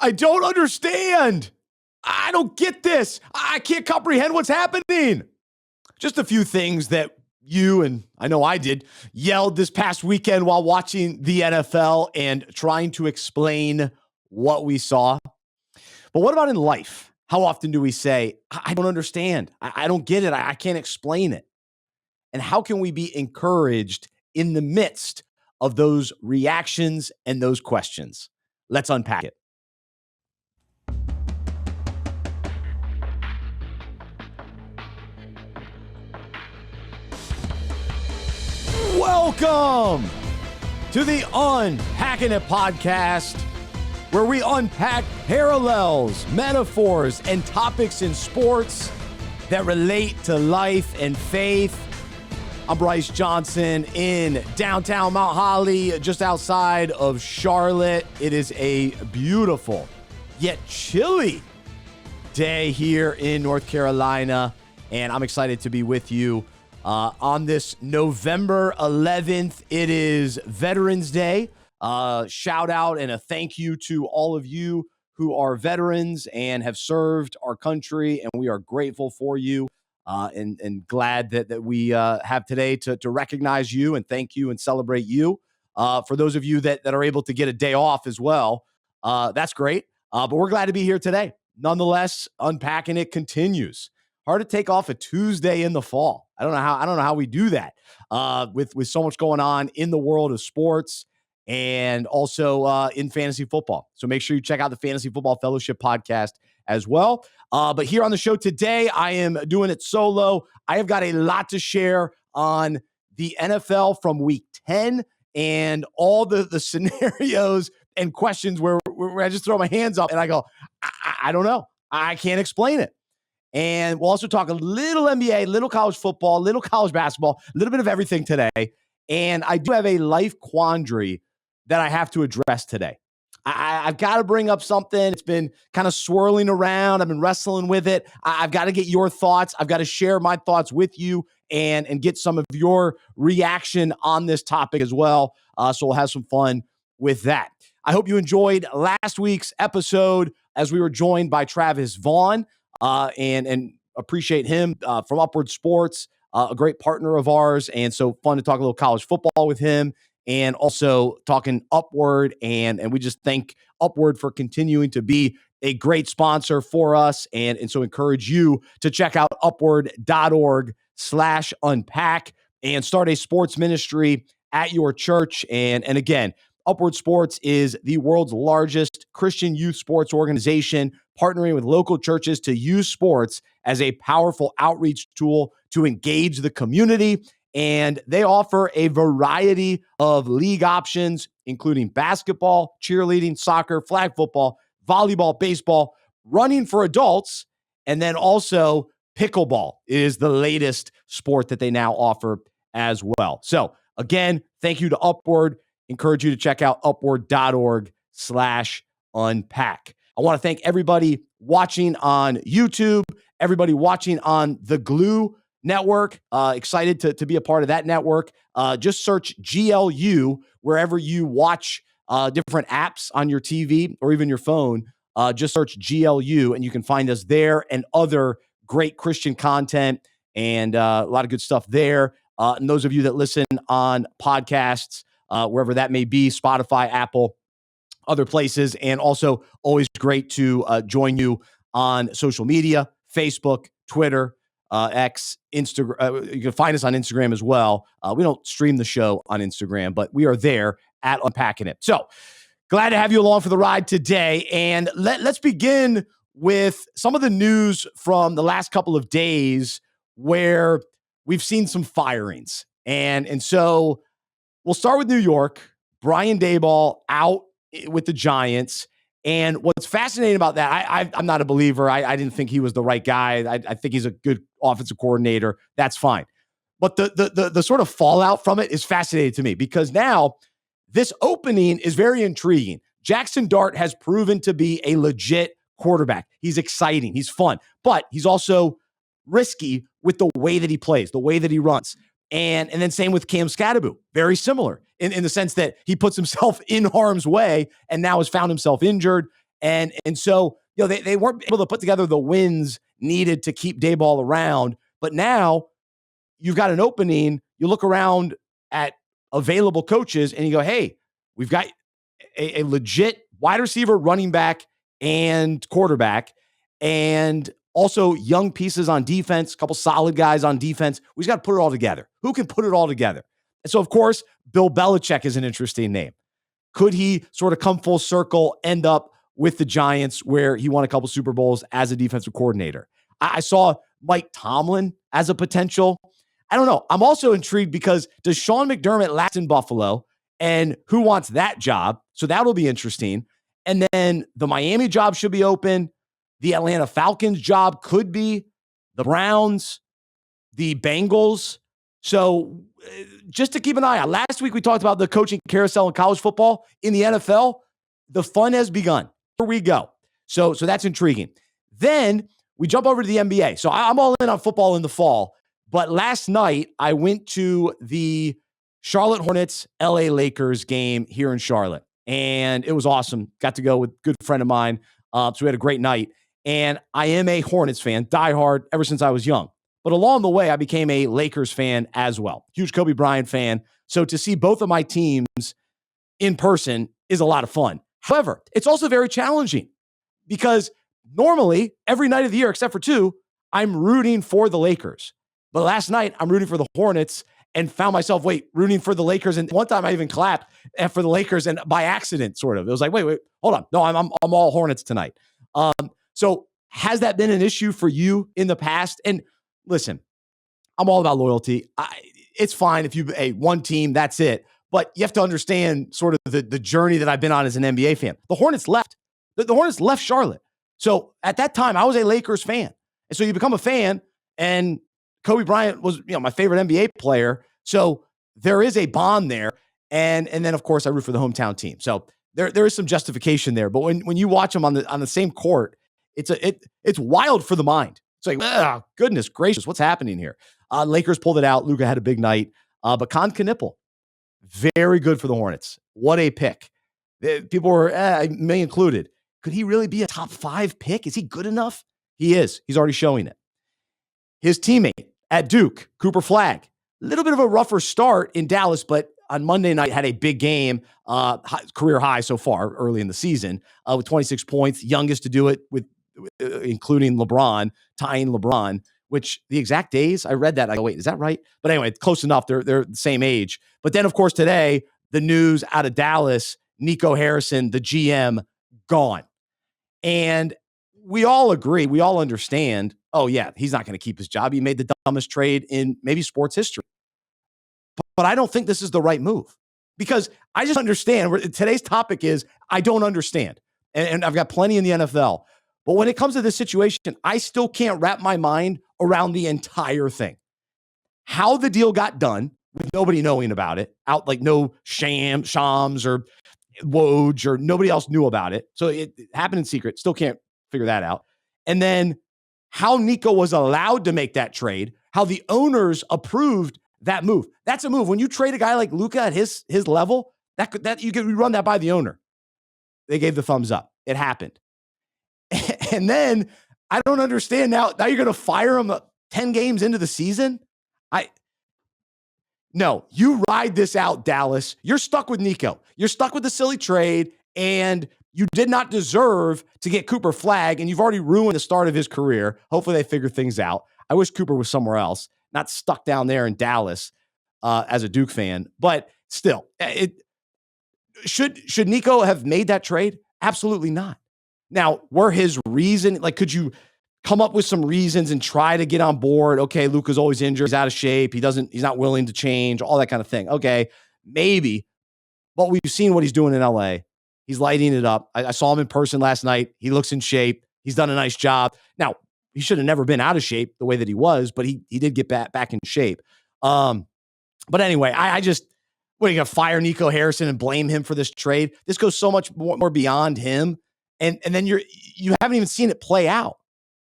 I don't understand. I don't get this. I can't comprehend what's happening. Just a few things that you, and I know I did, yelled this past weekend while watching the NFL and trying to explain what we saw. But what about in life? How often do we say, I don't understand. I don't get it. I can't explain it. And how can we be encouraged in the midst of those reactions and those questions? Let's unpack it. Welcome to the Unpacking It podcast, where we unpack parallels, metaphors, and topics in sports that relate to life and faith. I'm Bryce Johnson in downtown Mount Holly, just outside of Charlotte. It is a beautiful yet chilly day here in North Carolina, and I'm excited to be with you on this November 11th. It is Veterans Day. Shout out and a thank you to all of you who are veterans and have served our country, and we are grateful for you. And glad that we have today to recognize you and thank you and celebrate you. For those of you that are able to get a day off as well, that's great. But we're glad to be here today. Nonetheless, Unpacking It continues. Hard to take off a Tuesday in the fall. I don't know how we do that with so much going on in the world of sports and also in fantasy football. So make sure you check out the Fantasy Football Fellowship podcast as well. But here on the show today, I am doing it solo. I have got a lot to share on the NFL from week 10 and all the scenarios and questions where I just throw my hands up and I go, I don't know. I can't explain it. And we'll also talk a little NBA, little college football, little college basketball, a little bit of everything today. And I do have a life quandary that I have to address today. I've got to bring up something. It's been kind of swirling around. I've been wrestling with it. I've got to get your thoughts. I've got to share my thoughts with you and get some of your reaction on this topic as well. So we'll have some fun with that. I hope you enjoyed last week's episode as we were joined by Travis Vaughn and appreciate him from Upward Sports, a great partner of ours. And so fun to talk a little college football with him. And also talking Upward, and we just thank Upward for continuing to be a great sponsor for us. And so encourage you to check out upward.org/unpack and start a sports ministry at your church. And again, Upward Sports is the world's largest Christian youth sports organization, partnering with local churches to use sports as a powerful outreach tool to engage the community. And they offer a variety of league options, including basketball, cheerleading, soccer, flag football, volleyball, baseball, running for adults, and then also pickleball is the latest sport that they now offer as well. So again, thank you to Upward. Encourage you to check out upward.org/unpack. I want to thank everybody watching on YouTube, everybody watching on the Glue Network. Excited to be a part of that network. Just search GLU wherever you watch different apps on your TV or even your phone. Just search GLU and you can find us there and other great Christian content and a lot of good stuff there. And those of you that listen on podcasts, wherever that may be, Spotify, Apple, other places, and also always great to join you on social media, Facebook, Twitter, X, Instagram. You can find us on Instagram as well. We don't stream the show on Instagram, but we are there at Unpacking It. So glad to have you along for the ride today. And let's begin with some of the news from the last couple of days where we've seen some firings. And so we'll start with New York. Brian Daboll out with the Giants. And what's fascinating about that, I'm not a believer. I didn't think he was the right guy. I think he's a good offensive coordinator. That's fine. But the sort of fallout from it is fascinating to me because now this opening is very intriguing. Jackson Dart has proven to be a legit quarterback. He's exciting. He's fun. But he's also risky with the way that he plays, the way that he runs. And then same with Cam Scatterbo. Very similar in the sense that he puts himself in harm's way and now has found himself injured. And so, they weren't able to put together the wins needed to keep Daboll around. But now you've got an opening. You look around at available coaches and you go, hey, we've got a legit wide receiver, running back, and quarterback, and also young pieces on defense, a couple solid guys on defense. We just got to put it all together. Who can put it all together? And so, of course, Bill Belichick is an interesting name. Could he sort of come full circle, end up with the Giants where he won a couple Super Bowls as a defensive coordinator? I saw Mike Tomlin as a potential. I don't know. I'm also intrigued because does Sean McDermott last in Buffalo? And who wants that job? So that'll be interesting. And then the Miami job should be open. The Atlanta Falcons job could be. The Browns, the Bengals. So just to keep an eye on. Last week we talked about the coaching carousel in college football. In the NFL, the fun has begun. Here we go. So that's intriguing. Then we jump over to the NBA. So I'm all in on football in the fall. But last night I went to the Charlotte Hornets, LA Lakers game here in Charlotte. And it was awesome. Got to go with a good friend of mine. So we had a great night. And I am a Hornets fan, diehard, ever since I was young. But along the way, I became a Lakers fan as well. Huge Kobe Bryant fan. So to see both of my teams in person is a lot of fun. However, it's also very challenging because normally every night of the year, except for two, I'm rooting for the Lakers. But last night, I'm rooting for the Hornets and found myself, rooting for the Lakers. And one time I even clapped for the Lakers and by accident, sort of. It was like, wait, hold on. No, I'm all Hornets tonight. So has that been an issue for you in the past? And listen, I'm all about loyalty. It's fine if you one team, that's it. But you have to understand sort of the journey that I've been on as an NBA fan. The Hornets left. The Hornets left Charlotte. So at that time, I was a Lakers fan. And so you become a fan, and Kobe Bryant was, my favorite NBA player. So there is a bond there. And then, of course, I root for the hometown team. So there is some justification there. But when you watch them on the same court, it's wild for the mind. It's like, goodness gracious, what's happening here? Lakers pulled it out. Luka had a big night. But Con Knippel, very good for the Hornets. What a pick. People were, me included. Could he really be a top 5 pick? Is he good enough? He is. He's already showing it. His teammate at Duke, Cooper Flagg, a little bit of a rougher start in Dallas, but on Monday night had a big game, career high so far early in the season with 26 points, youngest to do it with including LeBron, tying LeBron, which the exact days I read that. I go, wait, is that right? But anyway, close enough. They're the same age. But then, of course, today, the news out of Dallas, Nico Harrison, the GM, gone. And we all agree, we all understand, he's not going to keep his job. He made the dumbest trade in maybe sports history. But I don't think this is the right move because I just understand. Today's topic is I don't understand. And I've got plenty in the NFL. But when it comes to this situation, I still can't wrap my mind around the entire thing. How the deal got done with nobody knowing about it, no Shams or Woj or nobody else knew about it. So it happened in secret. Still can't figure that out. And then how Nico was allowed to make that trade, how the owners approved that move. That's a move. When you trade a guy like Luka at his level, that you can run that by the owner. They gave the thumbs up. It happened. And then I don't understand now you're going to fire him 10 games into the season? No, you ride this out, Dallas. You're stuck with Nico. You're stuck with the silly trade, and you did not deserve to get Cooper Flagg, and you've already ruined the start of his career. Hopefully they figure things out. I wish Cooper was somewhere else, not stuck down there in Dallas as a Duke fan. But still, should Nico have made that trade? Absolutely not. Now, were his reason, could you come up with some reasons and try to get on board? Okay, Luka's always injured. He's out of shape. He's not willing to change, all that kind of thing. Okay, maybe. But we've seen what he's doing in LA. He's lighting it up. I saw him in person last night. He looks in shape. He's done a nice job. Now, he should have never been out of shape the way that he was, but he did get back in shape. But anyway, I just, what are you going to fire Nico Harrison and blame him for this trade? This goes so much more beyond him. And then you haven't even seen it play out.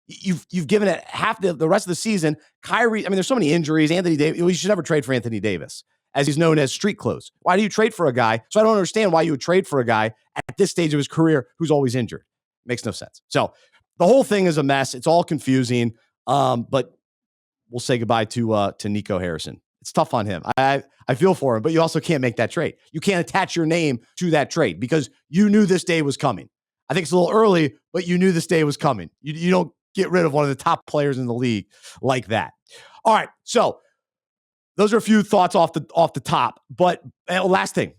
You've given it half the rest of the season. Kyrie, there's so many injuries. Anthony Davis, you should never trade for Anthony Davis, as he's known as street clothes. Why do you trade for a guy? So I don't understand why you would trade for a guy at this stage of his career who's always injured. Makes no sense. So the whole thing is a mess. It's all confusing. But we'll say goodbye to Nico Harrison. It's tough on him. I feel for him, but you also can't make that trade. You can't attach your name to that trade because you knew this day was coming. I think it's a little early, but you knew this day was coming. You don't get rid of one of the top players in the league like that. All right, so those are a few thoughts off the top. But last thing,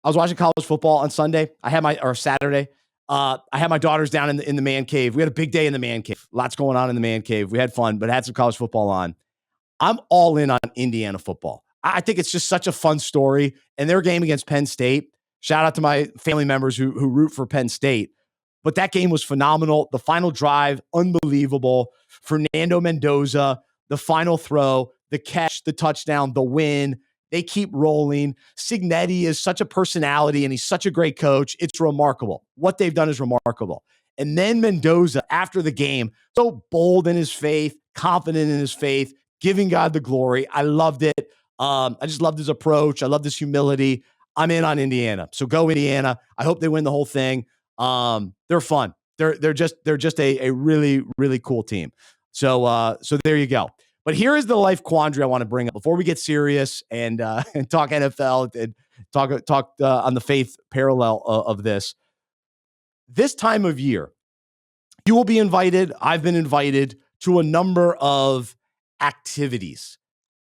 I was watching college football on Sunday. Saturday. I had my daughters down in the man cave. We had a big day in the man cave. Lots going on in the man cave. We had fun, but had some college football on. I'm all in on Indiana football. I think it's just such a fun story. And their game against Penn State, shout out to my family members who root for Penn State. But that game was phenomenal. The final drive, unbelievable. Fernando Mendoza, the final throw, the catch, the touchdown, the win. They keep rolling. Cignetti is such a personality, and he's such a great coach. It's remarkable. What they've done is remarkable. And then Mendoza, after the game, so bold in his faith, confident in his faith, giving God the glory. I loved it. I just loved his approach. I loved his humility. I'm in on Indiana. So go Indiana. I hope they win the whole thing. They're fun. They're just a really, really cool team. So there you go. But here is the life quandary I want to bring up before we get serious and talk NFL and talk on the faith parallel of this. This time of year, you will be invited. I've been invited to a number of activities,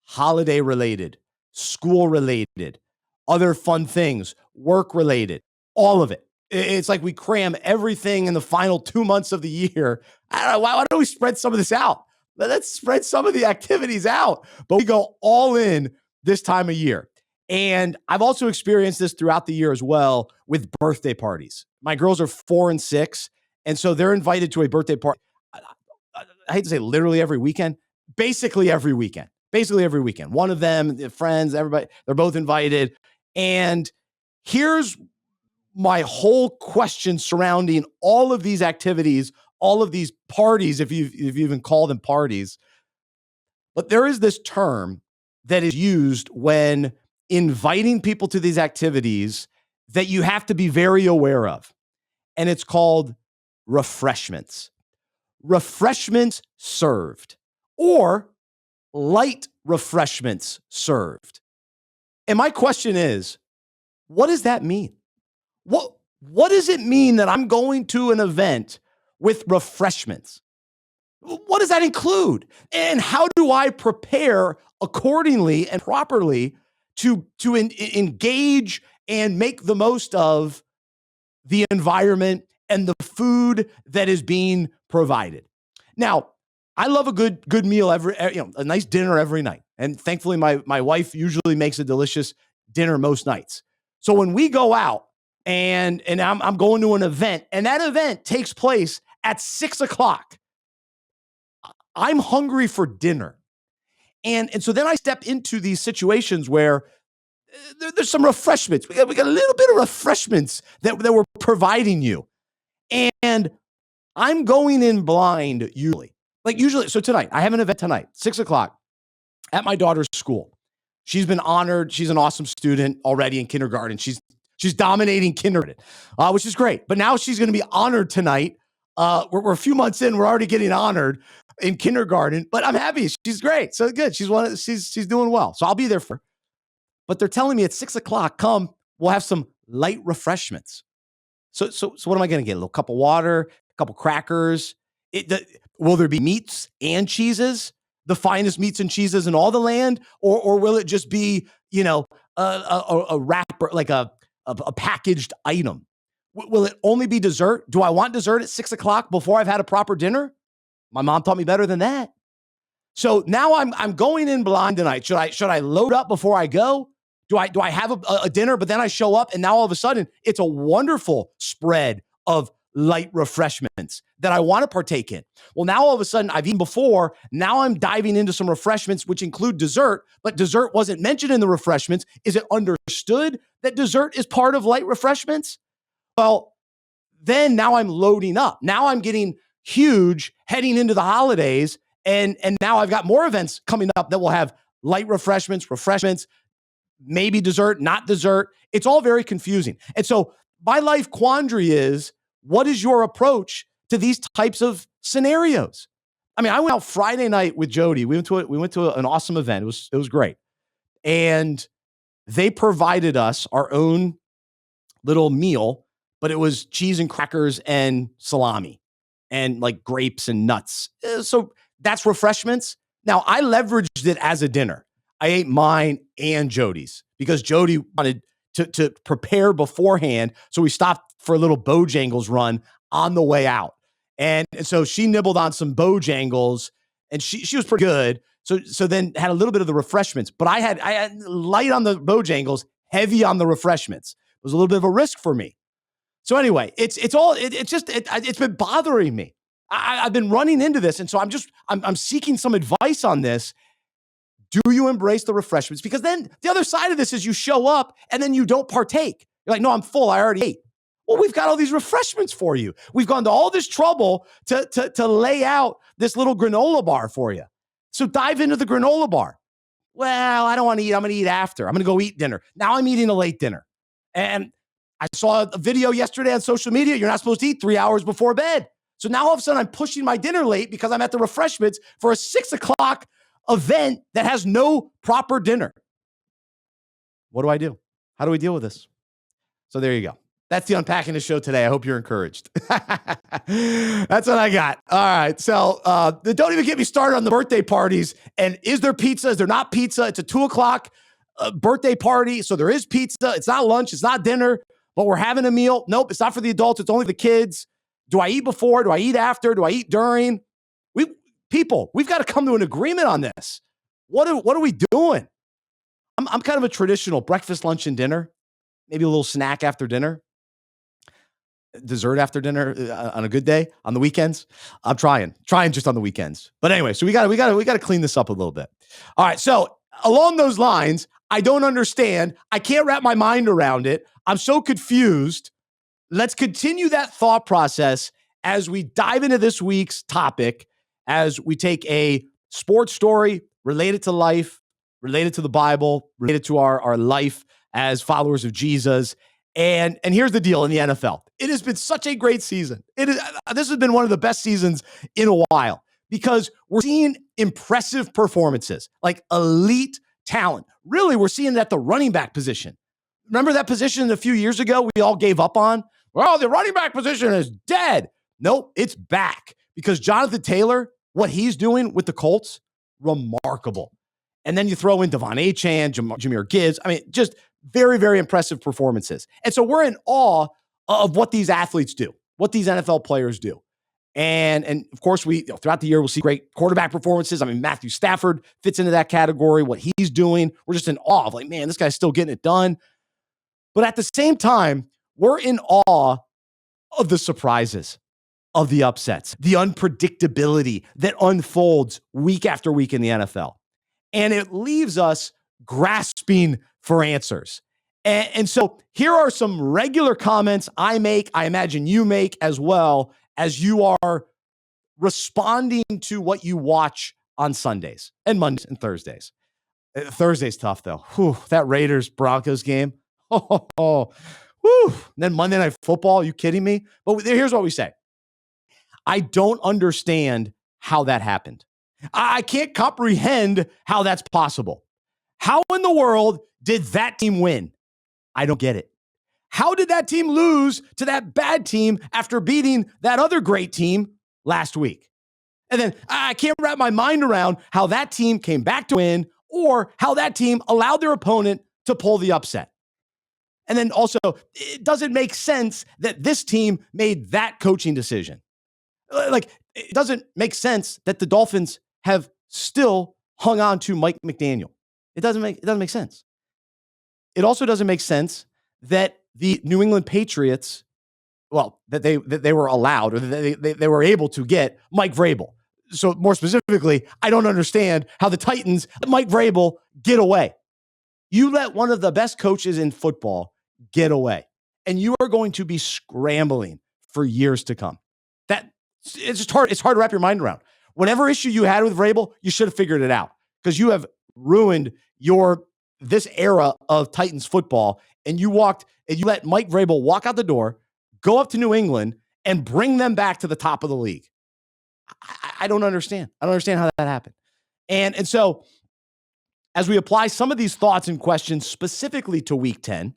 holiday related, school related, other fun things, work related, all of it. It's like we cram everything in the final 2 months of the year. I don't know. Why don't we spread some of this out? Let's spread some of the activities out. But we go all in this time of year. And I've also experienced this throughout the year as well with birthday parties. My girls are 4 and 6. And so they're invited to a birthday party. I hate to say literally every weekend. Basically every weekend. One of them, their friends, everybody, they're both invited. And here's my whole question surrounding all of these activities, all of these parties, if you even call them parties. But there is this term that is used when inviting people to these activities that you have to be very aware of. And it's called refreshments. Refreshments served, or light refreshments served. And my question is, what does that mean? What does it mean that I'm going to an event with refreshments? What does that include? And how do I prepare accordingly and properly to engage and make the most of the environment and the food that is being provided? Now, I love a good meal a nice dinner every night. And thankfully, my wife usually makes a delicious dinner most nights. So when we go out and I'm going to an event, and that event takes place at 6:00, I'm hungry for dinner. And so then I step into these situations where there's some refreshments. We got a little bit of refreshments that we're providing you. And I'm going in blind usually. So tonight, I have an event tonight, 6:00 at my daughter's school. She's been honored. She's an awesome student already in kindergarten. She's dominating kindergarten, which is great. But now she's going to be honored tonight. We're a few months in. We're already getting honored in kindergarten, but I'm happy. She's great. So good. She's doing well. So I'll be there for her. But they're telling me at 6:00, come, we'll have some light refreshments. So what am I going to get? A little cup of water, a couple crackers. Will there be meats and cheeses, the finest meats and cheeses in all the land, or will it just be a wrapper, like a packaged item? Will it only be dessert? Do I want dessert at 6:00 before I've had a proper dinner? My mom taught me better than that. So now I'm going in blind tonight. Should I load up before I go? Do I have a dinner, but then I show up and now all of a sudden it's a wonderful spread of light refreshments that I want to partake in. Well, now all of a sudden I've eaten before. Now I'm diving into some refreshments, which include dessert, but dessert wasn't mentioned in the refreshments. Is it understood that dessert is part of light refreshments? Well, then now I'm loading up. Now I'm getting huge heading into the holidays. And now I've got more events coming up that will have light refreshments, maybe dessert, not dessert. It's all very confusing. And so my life quandary is, What is your approach to these types of scenarios? I mean, I went out Friday night with Jody. We went to an awesome event. It was great. And they provided us our own little meal, but it was cheese and crackers and salami and like grapes and nuts. So that's refreshments. Now, I leveraged it as a dinner. I ate mine and Jody's because Jody wanted to prepare beforehand. So we stopped for a little Bojangles run on the way out. And so she nibbled on some Bojangles and she was pretty good. So then had a little bit of the refreshments, but I had light on the Bojangles, heavy on the refreshments. It was a little bit of a risk for me. So anyway, it's been bothering me. I've been running into this, and so I'm seeking some advice on this. Do you embrace the refreshments? Because then the other side of this is you show up and then you don't partake. You're like, no, I'm full. I already ate. Well, we've got all these refreshments for you. We've gone to all this trouble to lay out this little granola bar for you. So dive into the granola bar. Well, I don't want to eat. I'm going to eat after. I'm going to go eat dinner. Now I'm eating a late dinner. And I saw a video yesterday on social media. You're not supposed to eat 3 hours before bed. So now all of a sudden I'm pushing my dinner late because I'm at the refreshments for a 6 o'clock event that has no proper dinner. What do I do? How do we deal with this? So there you go. That's the Unpacking the Show today. I hope you're encouraged. That's what I got. All right. So don't even get me started on the birthday parties. And is there pizza? Is there not pizza? It's a 2 o'clock birthday party. So there is pizza. It's not lunch. It's not dinner. But we're having a meal. Nope. It's not for the adults. It's only the kids. Do I eat before? Do I eat after? Do I eat during? We've got to come to an agreement on this. What are we doing? I'm kind of a traditional breakfast, lunch, and dinner. Maybe a little snack after dinner. Dessert after dinner on a good day on the weekends. I'm trying just on the weekends. But anyway, so we got to clean this up a little bit. All right. So along those lines, I don't understand. I can't wrap my mind around it. I'm so confused. Let's continue that thought process as we dive into this week's topic, as we take a sports story related to life, related to the Bible, related to our life as followers of Jesus. And here's the deal in the NFL. It has been such a great season. This has been one of the best seasons in a while because we're seeing impressive performances, like elite talent. Really, we're seeing it at the running back position. Remember that position a few years ago we all gave up on? Well, the running back position is dead. Nope, it's back because Jonathan Taylor, what he's doing with the Colts, remarkable. And then you throw in Devon Achane, Jahmyr Gibbs. I mean, just very, very impressive performances. And so we're in awe of what these athletes do, what these NFL players do. And of course, throughout the year, we'll see great quarterback performances. I mean, Matthew Stafford fits into that category, what he's doing. We're just in awe of like, man, this guy's still getting it done. But at the same time, we're in awe of the surprises, of the upsets, the unpredictability that unfolds week after week in the NFL. And it leaves us grasping for answers. And so here are some regular comments I make, I imagine you make as well, as you are responding to what you watch on Sundays and Mondays and Thursdays. Thursday's tough, though. Whew, that Raiders-Broncos game. Oh, whew. And then Monday Night Football, are you kidding me? But here's what we say. I don't understand how that happened. I can't comprehend how that's possible. How in the world did that team win? I don't get it. How did that team lose to that bad team after beating that other great team last week? And then I can't wrap my mind around how that team came back to win or how that team allowed their opponent to pull the upset. And then also, it doesn't make sense that this team made that coaching decision. Like, it doesn't make sense that the Dolphins have still hung on to Mike McDaniel. It doesn't make sense. It also doesn't make sense that the New England Patriots, that they were allowed or that they were able to get Mike Vrabel. So more specifically, I don't understand how the Titans let Mike Vrabel get away. You let one of the best coaches in football get away, and you are going to be scrambling for years to come. It's just hard. It's hard to wrap your mind around. Whatever issue you had with Vrabel, you should have figured it out because you have ruined this era of Titans football, and you let Mike Vrabel walk out the door, go up to New England, and bring them back to the top of the league. I don't understand. I don't understand how that happened. And so as we apply some of these thoughts and questions specifically to week 10,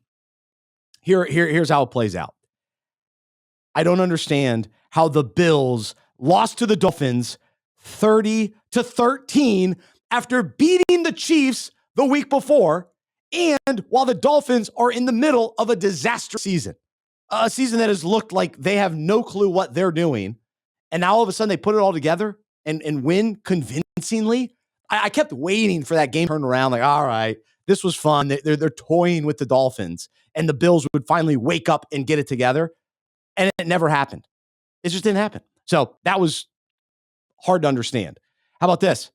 here's how it plays out. I don't understand how the Bills lost to the Dolphins 30-13 after beating the Chiefs the week before, and while the Dolphins are in the middle of a disaster season, a season that has looked like they have no clue what they're doing, and now all of a sudden they put it all together and win convincingly. I kept waiting for that game to turn around, like, all right, this was fun. They're toying with the Dolphins, and the Bills would finally wake up and get it together, and it never happened. It just didn't happen. So that was hard to understand. How about this?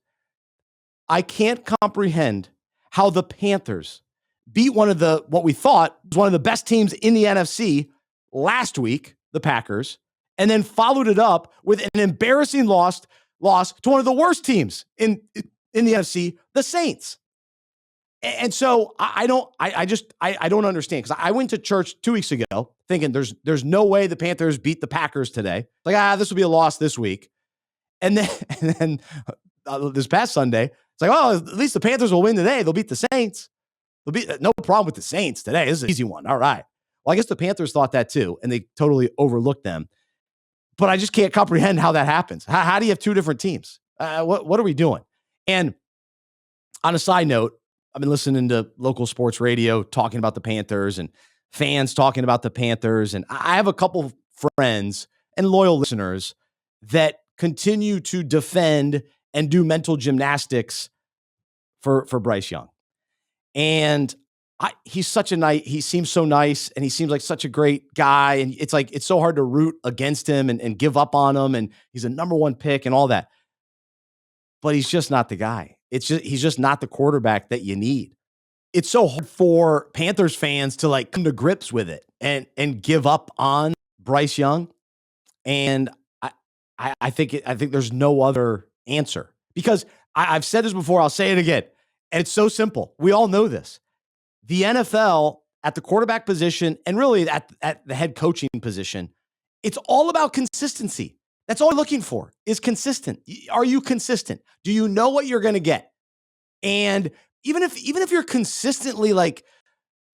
I can't comprehend how the Panthers beat what we thought was one of the best teams in the NFC last week, the Packers, and then followed it up with an embarrassing loss to one of the worst teams in the NFC, the Saints. And so I don't understand, because I went to church 2 weeks ago thinking there's no way the Panthers beat the Packers today. Like, this will be a loss this week. And then this past Sunday, it's like, oh, at least the Panthers will win today. They'll beat the Saints. There'll be no problem with the Saints today. This is an easy one. All right. Well, I guess the Panthers thought that too, and they totally overlooked them. But I just can't comprehend how that happens. How do you have two different teams? What are we doing? And on a side note, I've been listening to local sports radio talking about the Panthers and fans talking about the Panthers. And I have a couple friends and loyal listeners that continue to defend and do mental gymnastics for Bryce Young. And he's such he seems so nice, and he seems like such a great guy. And it's so hard to root against him and give up on him. And he's a number one pick and all that. But he's just not the guy. He's just not the quarterback that you need. It's so hard for Panthers fans to come to grips with it and give up on Bryce Young. And I think there's no other answer, because I've said this before. I'll say it again. And it's so simple. We all know this. The NFL at the quarterback position, and really at the head coaching position, it's all about consistency. That's all you're looking for, is consistent. Are you consistent? Do you know what you're going to get? And even if you're consistently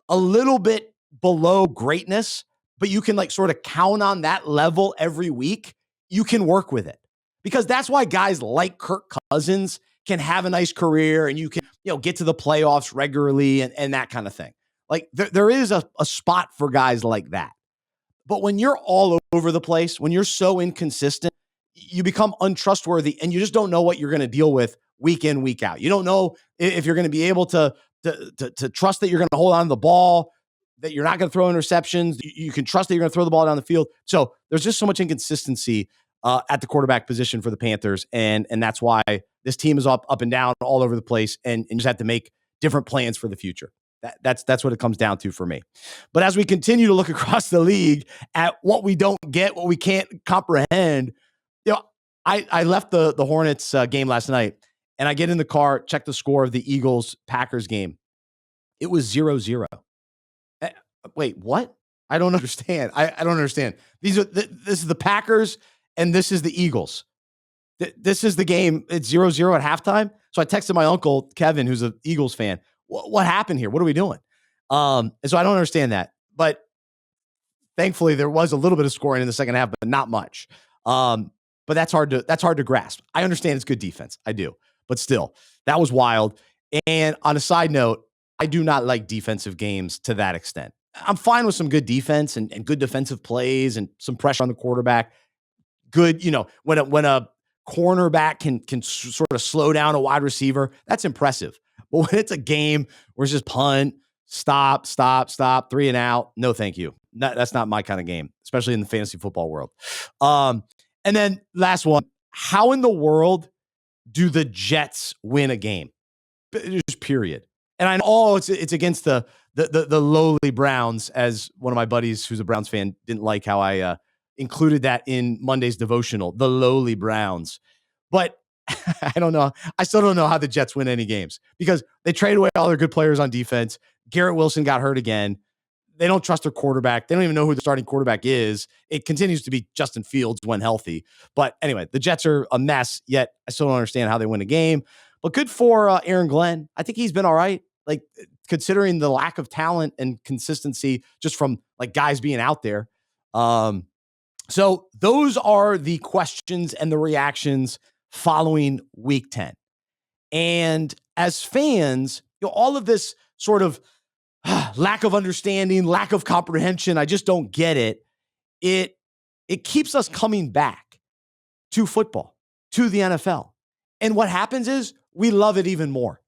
a little bit below greatness, but you can sort of count on that level every week, you can work with it. Because that's why guys like Kirk Cousins can have a nice career, and you can get to the playoffs regularly and that kind of thing. There is a spot for guys like that. But when you're all over the place, when you're so inconsistent, you become untrustworthy, and you just don't know what you're going to deal with week in, week out. You don't know if you're going to be able to trust that you're going to hold on to the ball, that you're not going to throw interceptions. You can trust that you're going to throw the ball down the field. So there's just so much inconsistency at the quarterback position for the Panthers, and that's why this team is up and down all over the place, and you just have to make different plans for the future. That's what it comes down to for me. But as we continue to look across the league at what we don't get, what we can't comprehend, I left the Hornets game last night, and I get in the car, check the score of the Eagles-Packers game. It was 0-0. Wait, what? I don't understand. I don't understand. This is the Packers, and this is the Eagles. This is the game. It's 0-0 at halftime. So I texted my uncle, Kevin, who's an Eagles fan. What happened here? What are we doing? And so I don't understand that. But thankfully, there was a little bit of scoring in the second half, but not much. But that's hard to grasp. I understand it's good defense. I do. But still, that was wild. And on a side note, I do not like defensive games to that extent. I'm fine with some good defense and good defensive plays and some pressure on the quarterback. Good, when a cornerback can sort of slow down a wide receiver, that's impressive. But when it's a game where it's just punt, stop, 3 and out, no thank you. That's not my kind of game, especially in the fantasy football world. And then last one, how in the world do the Jets win a game? Just period. And I know it's against the lowly Browns, as one of my buddies who's a Browns fan didn't like how I included that in Monday's devotional, the lowly Browns. But I don't know. I still don't know how the Jets win any games, because they trade away all their good players on defense. Garrett Wilson got hurt again. they don't trust their quarterback. They don't even know who the starting quarterback is. It continues to be Justin Fields when healthy. But anyway, the Jets are a mess, yet I still don't understand how they win a game. But good for Aaron Glenn. I think he's been all right. Like, considering the lack of talent and consistency just from like guys being out there. So those are the questions and the reactions following week 10. And as fans, all of this sort of lack of understanding, lack of comprehension, I just don't get it. It keeps us coming back to football, to the NFL. And what happens is we love it even more.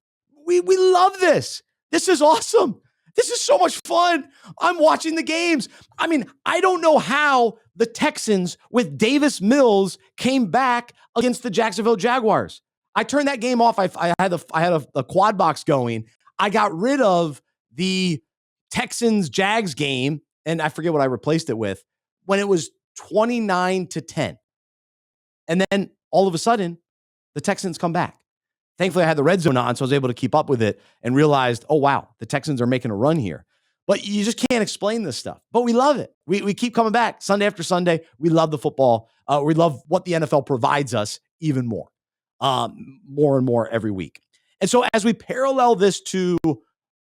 We love this. This is awesome. This is so much fun. I'm watching the games. I mean, I don't know how the Texans with Davis Mills came back against the Jacksonville Jaguars. I turned that game off. I had a quad box going. I got rid of the Texans Jags game, and I forget what I replaced it with, when it was 29-10. And then all of a sudden, the Texans come back. Thankfully, I had the red zone on, so I was able to keep up with it and realized, oh, wow, the Texans are making a run here. But you just can't explain this stuff. But we love it. We keep coming back Sunday after Sunday. We love the football. We love what the NFL provides us even more and more every week. And so as we parallel this to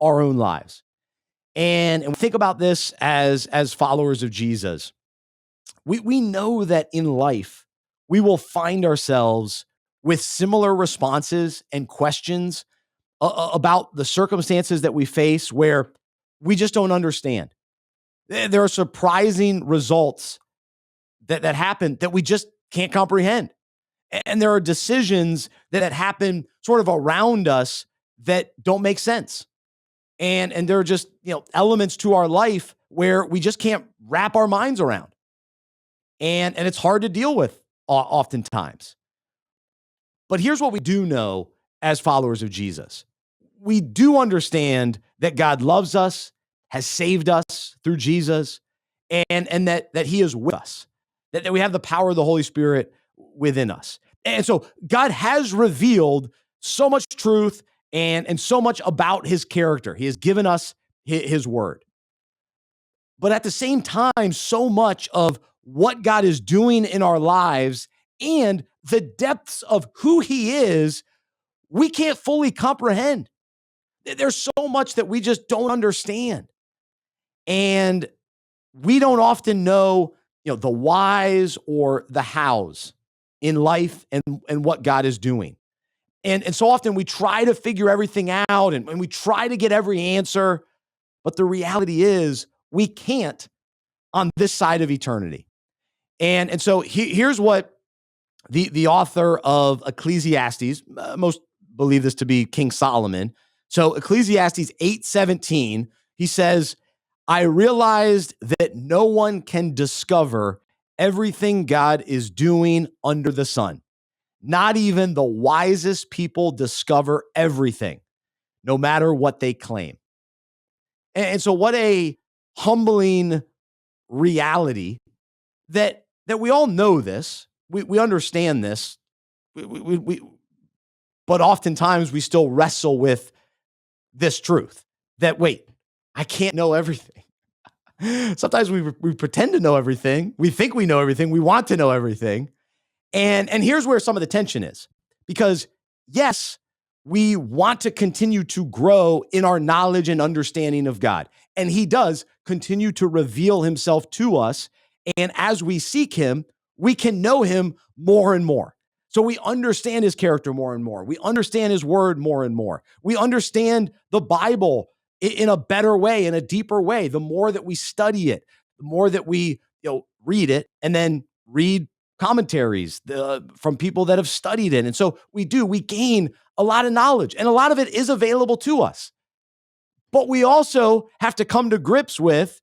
our own lives and we think about this as followers of Jesus, we know that in life, we will find ourselves with similar responses and questions about the circumstances that we face where we just don't understand. There are surprising results that happen that we just can't comprehend. And there are decisions that happen sort of around us that don't make sense. And there are just, elements to our life where we just can't wrap our minds around. And it's hard to deal with oftentimes. But here's what we do know as followers of Jesus. We do understand that God loves us, has saved us through Jesus, and that he is with us, that we have the power of the Holy Spirit within us. And so God has revealed so much truth and so much about his character. He has given us his word. But at the same time, so much of what God is doing in our lives and the depths of who he is, we can't fully comprehend. There's so much that we just don't understand. And we don't often know, the whys or the hows in life and what God is doing. And so often we try to figure everything out and we try to get every answer, but the reality is we can't on this side of eternity. And so here's what the author of Ecclesiastes, most believe this to be King Solomon. So Ecclesiastes 8:17, he says, I realized that no one can discover everything God is doing under the sun. Not even the wisest people discover everything, no matter what they claim. And so what a humbling reality that we all know this. We understand this. But oftentimes we still wrestle with this truth that, wait, I can't know everything. Sometimes we pretend to know everything. We think we know everything. We want to know everything. And here's where some of the tension is. Because yes, we want to continue to grow in our knowledge and understanding of God. And he does continue to reveal himself to us. And as we seek him, we can know him more and more. So we understand his character more and more. We understand his word more and more. We understand the Bible in a better way, in a deeper way. The more that we study it, the more that we read it, and then read commentaries from people that have studied it. And so we gain a lot of knowledge, and a lot of it is available to us. But we also have to come to grips with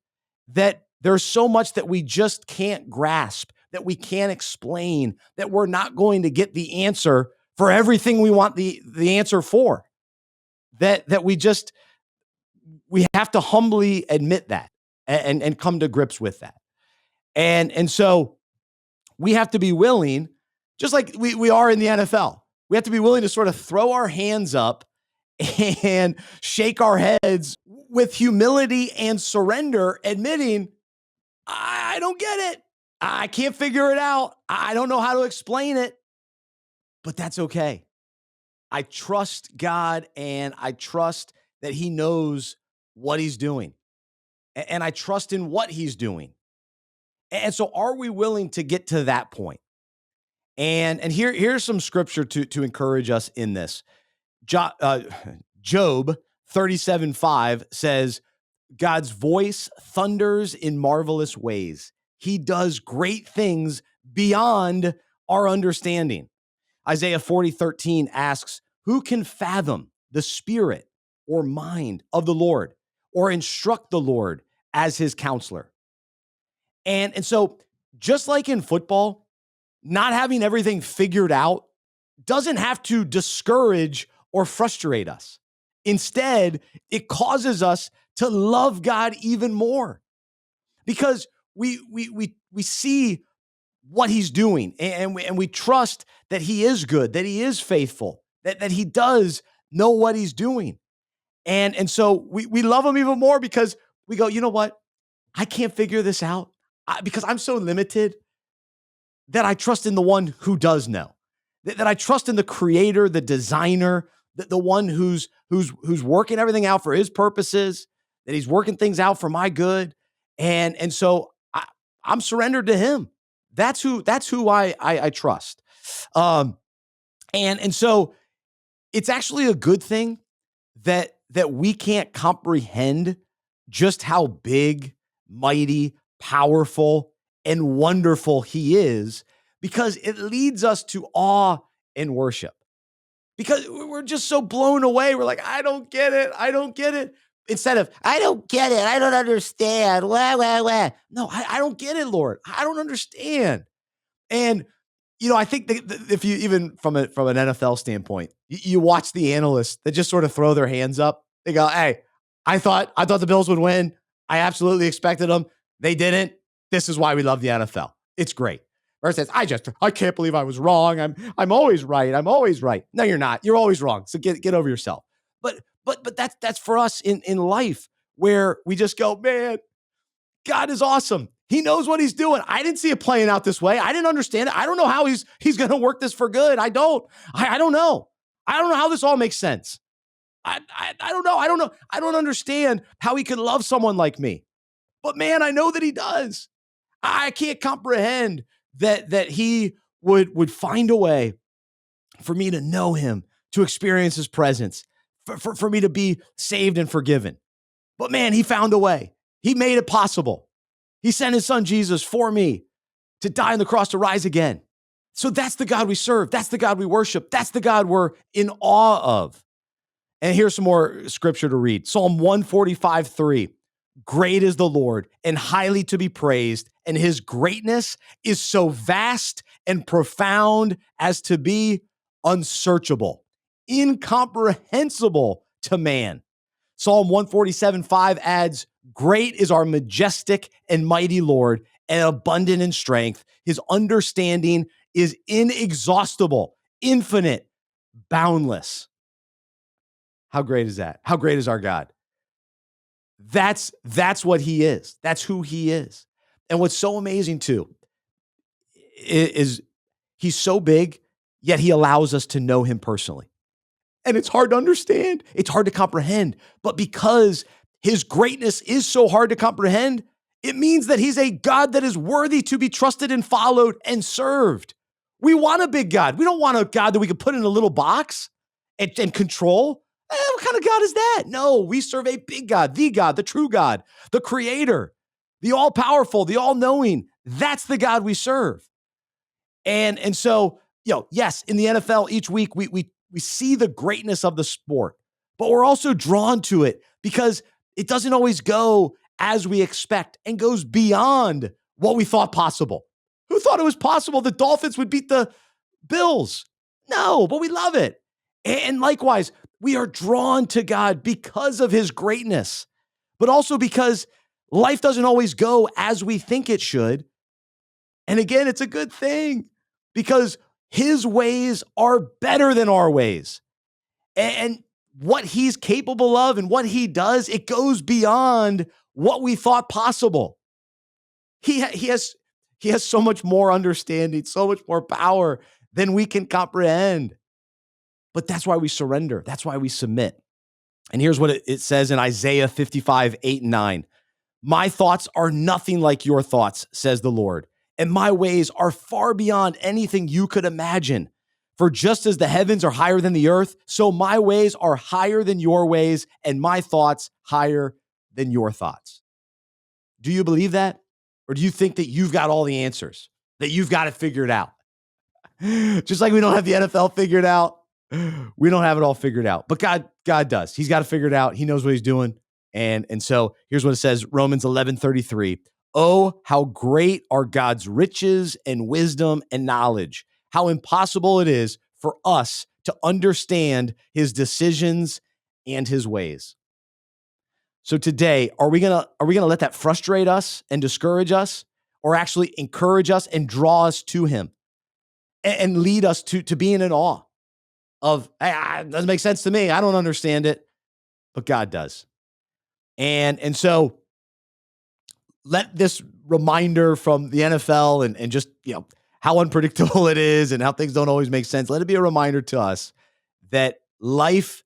that there's so much that we just can't grasp, that we can't explain, that we're not going to get the answer for everything we want the answer for. That we have to humbly admit that and come to grips with that. And so we have to be willing, just like we are in the NFL, we have to be willing to sort of throw our hands up and shake our heads with humility and surrender, admitting, I don't get it. I can't figure it out. I don't know how to explain it, but that's okay. I trust God and I trust that He knows what He's doing. And I trust in what He's doing. And so are we willing to get to that point? And here's some scripture to encourage us in this. Job 37:5 says, God's voice thunders in marvelous ways. He does great things beyond our understanding. Isaiah 40:13 asks, who can fathom the spirit or mind of the Lord or instruct the Lord as his counselor? And so just like in football, not having everything figured out doesn't have to discourage or frustrate us. Instead, it causes us to love God even more because we see what He's doing and we trust that He is good, that He is faithful, that He does know what He's doing. And so we love Him even more because we go, you know what? I can't figure this out because I'm so limited that I trust in the one who does know, that I trust in the creator, the designer, the one who's working everything out for His purposes, that He's working things out for my good. And so I'm surrendered to Him. That's who I trust. And so it's actually a good thing that we can't comprehend just how big, mighty, powerful, and wonderful He is, because it leads us to awe and worship. Because we're just so blown away. We're like, I don't get it. I don't get it. Instead of, I don't get it. I don't understand. Wah, wah, wah. No, I don't get it, Lord. I don't understand. And, I think that if you, even from an NFL standpoint, you watch the analysts that just sort of throw their hands up. They go, hey, I thought the Bills would win. I absolutely expected them. They didn't. This is why we love the NFL. It's great. Versus, I can't believe I was wrong. I'm always right. I'm always right. No, you're not. You're always wrong. So get over yourself. But that's for us in life, where we just go, man, God is awesome. He knows what He's doing. I didn't see it playing out this way. I didn't understand it. I don't know how he's going to work this for good. I don't know. I don't know how this all makes sense. I don't know. I don't understand how He could love someone like me. But man, I know that He does. I can't comprehend that He would find a way for me to know Him, to experience His presence, for me to be saved and forgiven. But man, He found a way. He made it possible. He sent His Son Jesus for me to die on the cross, to rise again. So that's the God we serve. That's the God we worship. That's the God we're in awe of. And here's some more scripture to read. Psalm 145:3. Great is the Lord and highly to be praised, and His greatness is so vast and profound as to be unsearchable, incomprehensible to man. Psalm 147:5 adds, great is our majestic and mighty Lord, and abundant in strength. His understanding is inexhaustible, infinite, boundless. How great is that? How great is our God? That's what He is. That's who He is. And what's so amazing too is He's so big, yet He allows us to know Him personally. And it's hard to understand. It's hard to comprehend. But because His greatness is so hard to comprehend, it means that He's a God that is worthy to be trusted and followed and served. We want a big God. We don't want a God that we can put in a little box and control. What kind of God is that? No, we serve a big God, the true God, the creator, the all-powerful, the all-knowing. That's the God we serve. And so, yes, in the NFL each week, we see the greatness of the sport, but we're also drawn to it because it doesn't always go as we expect and goes beyond what we thought possible. Who thought it was possible the Dolphins would beat the Bills? No, but we love it. And likewise, we are drawn to God because of His greatness, but also because life doesn't always go as we think it should. And again, it's a good thing because His ways are better than our ways. And what he's capable of and what he does, it goes beyond what we thought possible. He has so much more understanding, so much more power than we can comprehend. But that's why we surrender. That's why we submit. And here's what it says in Isaiah 55, 8 and 9. My thoughts are nothing like your thoughts, says the Lord, and my ways are far beyond anything you could imagine. For just as the heavens are higher than the earth, so my ways are higher than your ways, and my thoughts higher than your thoughts. Do you believe that? Or do you think that you've got all the answers, that you've got it figured out? Just like we don't have the NFL figured out, we don't have it all figured out. But God does. He's got it figured out. He knows what he's doing. And so here's what it says, Romans 11:33. Oh, how great are God's riches and wisdom and knowledge. How impossible it is for us to understand his decisions and his ways. So today, are we gonna let that frustrate us and discourage us, or actually encourage us and draw us to him and lead us to being in awe of, hey, it doesn't make sense to me. I don't understand it, but God does. And so let this reminder from the NFL and just, how unpredictable it is and how things don't always make sense. Let it be a reminder to us that life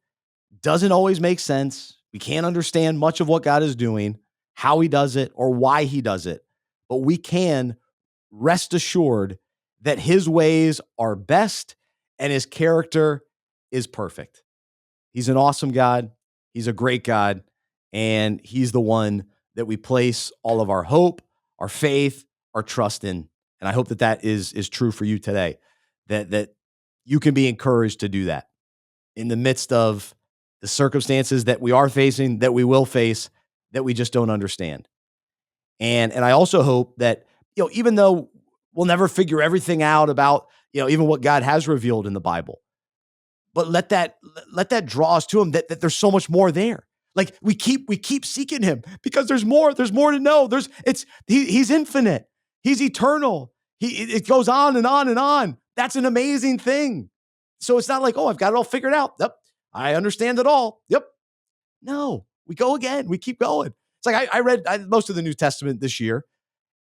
doesn't always make sense. We can't understand much of what God is doing, how he does it, or why he does it. But we can rest assured that his ways are best and his character is perfect. He's an awesome God. He's a great God. And he's the one that we place all of our hope, our faith, our trust in. And I hope that is true for you today, that you can be encouraged to do that in the midst of the circumstances that we are facing, that we will face, that we just don't understand. And I also hope that, even though we'll never figure everything out about, even what God has revealed in the Bible, but let that draw us to him, that there's so much more there. Like we keep seeking him because there's more to know. He's infinite. He's eternal. It goes on and on and on. That's an amazing thing. So it's not like, I've got it all figured out. Yep. I understand it all. Yep. No, we go again. We keep going. It's like I read most of the New Testament this year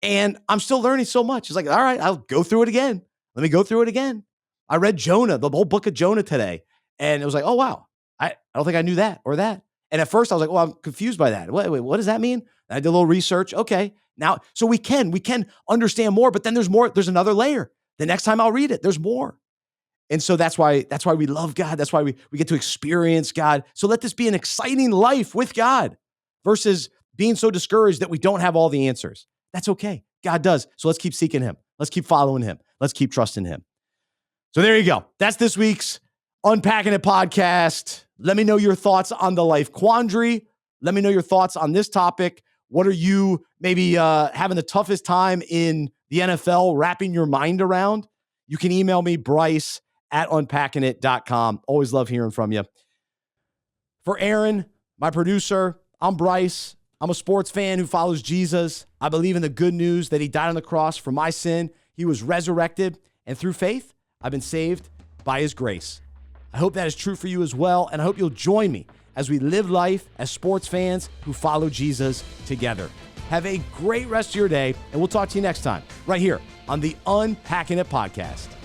and I'm still learning so much. It's like, all right, I'll go through it again. Let me go through it again. I read Jonah, the whole book of Jonah today. And it was like, oh, wow. I don't think I knew that or that. And at first I was like, I'm confused by that. Wait, what does that mean? And I did a little research. Okay. Now, so we can understand more, but then there's more. There's another layer. The next time I'll read it, there's more. And so that's why we love God. That's why we get to experience God. So let this be an exciting life with God versus being so discouraged that we don't have all the answers. That's okay. God does. So let's keep seeking him. Let's keep following him. Let's keep trusting him. So there you go. That's this week's Unpacking It podcast. Let me know your thoughts on the life quandary. Let me know your thoughts on this topic. What are you maybe having the toughest time in the NFL wrapping your mind around? You can email me, Bryce@unpackingit.com. Always love hearing from you. For Aaron, my producer, I'm Bryce. I'm a sports fan who follows Jesus. I believe in the good news that he died on the cross for my sin. He was resurrected, and through faith, I've been saved by his grace. I hope that is true for you as well, and I hope you'll join me as we live life as sports fans who follow Jesus together. Have a great rest of your day, and we'll talk to you next time right here on the Unpacking It podcast.